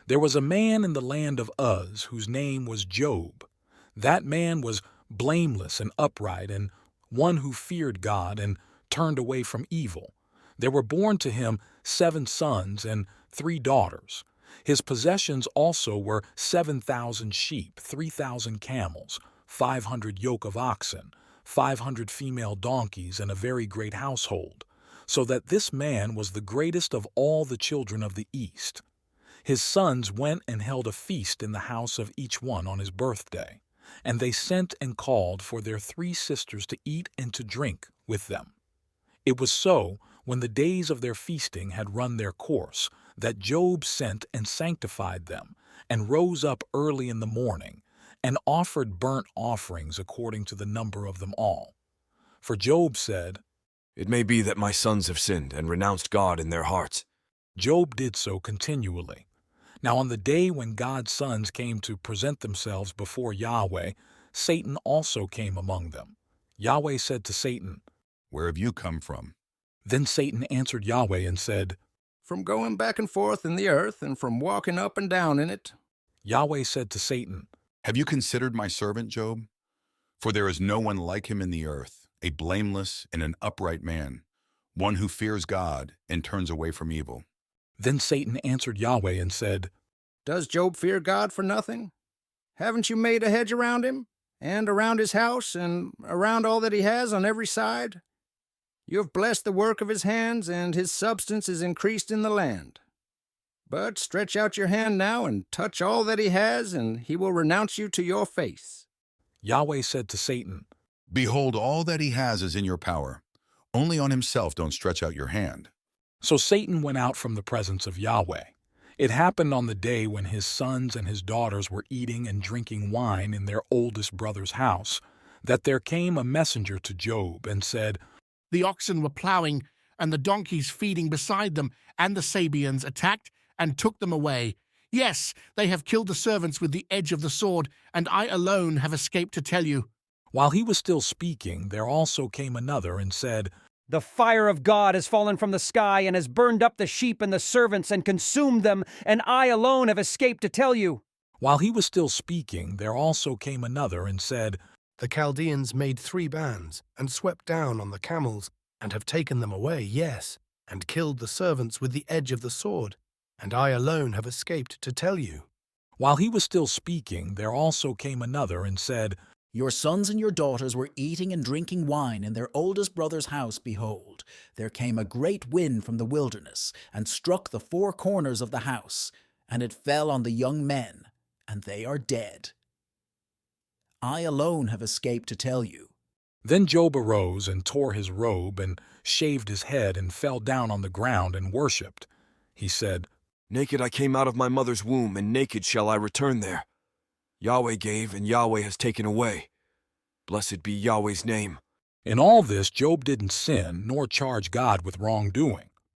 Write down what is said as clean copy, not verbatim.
There was a man in the land of Uz whose name was Job. That man was blameless and upright, and one who feared God and turned away from evil. There were born to him 7 sons and 3 daughters. His possessions also were 7,000 sheep, 3,000 camels, 500 yoke of oxen, 500 female donkeys, and a very great household, so that this man was the greatest of all the children of the East. His sons went and held a feast in the house of each one on his birthday, and they sent and called for their 3 sisters to eat and to drink with them. It was so, when the days of their feasting had run their course, that Job sent and sanctified them, and rose up early in the morning, and offered burnt offerings according to the number of them all. For Job said, It may be that my sons have sinned and renounced God in their hearts. Job did so continually. Now on the day when God's sons came to present themselves before Yahweh, Satan also came among them. Yahweh said to Satan, Where have you come from? Then Satan answered Yahweh and said, From going back and forth in the earth and from walking up and down in it. Yahweh said to Satan, Have you considered my servant Job? For there is no one like him in the earth, a blameless and an upright man, one who fears God and turns away from evil. Then Satan answered Yahweh and said, Does Job fear God for nothing? Haven't you made a hedge around him, and around his house, and around all that he has on every side? You have blessed the work of his hands, and his substance is increased in the land. But stretch out your hand now and touch all that he has, and he will renounce you to your face. Yahweh said to Satan, Behold, all that he has is in your power. Only on himself don't stretch out your hand. So Satan went out from the presence of Yahweh. It happened on the day when his sons and his daughters were eating and drinking wine in their oldest brother's house, that there came a messenger to Job and said, The oxen were plowing, and the donkeys feeding beside them, and the Sabeans attacked and took them away. Yes, they have killed the servants with the edge of the sword, and I alone have escaped to tell you. While he was still speaking, there also came another and said, The fire of God has fallen from the sky and has burned up the sheep and the servants and consumed them, and I alone have escaped to tell you. While he was still speaking, there also came another and said, The Chaldeans made 3 bands, and swept down on the camels, and have taken them away, yes, and killed the servants with the edge of the sword, and I alone have escaped to tell you. While he was still speaking, there also came another and said, Your sons and your daughters were eating and drinking wine in their oldest brother's house. Behold, there came a great wind from the wilderness, and struck the 4 corners of the house, and it fell on the young men, and they are dead. I alone have escaped to tell you. Then Job arose and tore his robe and shaved his head and fell down on the ground and worshipped. He said, Naked I came out of my mother's womb, and naked shall I return there. Yahweh gave, and Yahweh has taken away. Blessed be Yahweh's name. In all this Job didn't sin nor charge God with wrongdoing.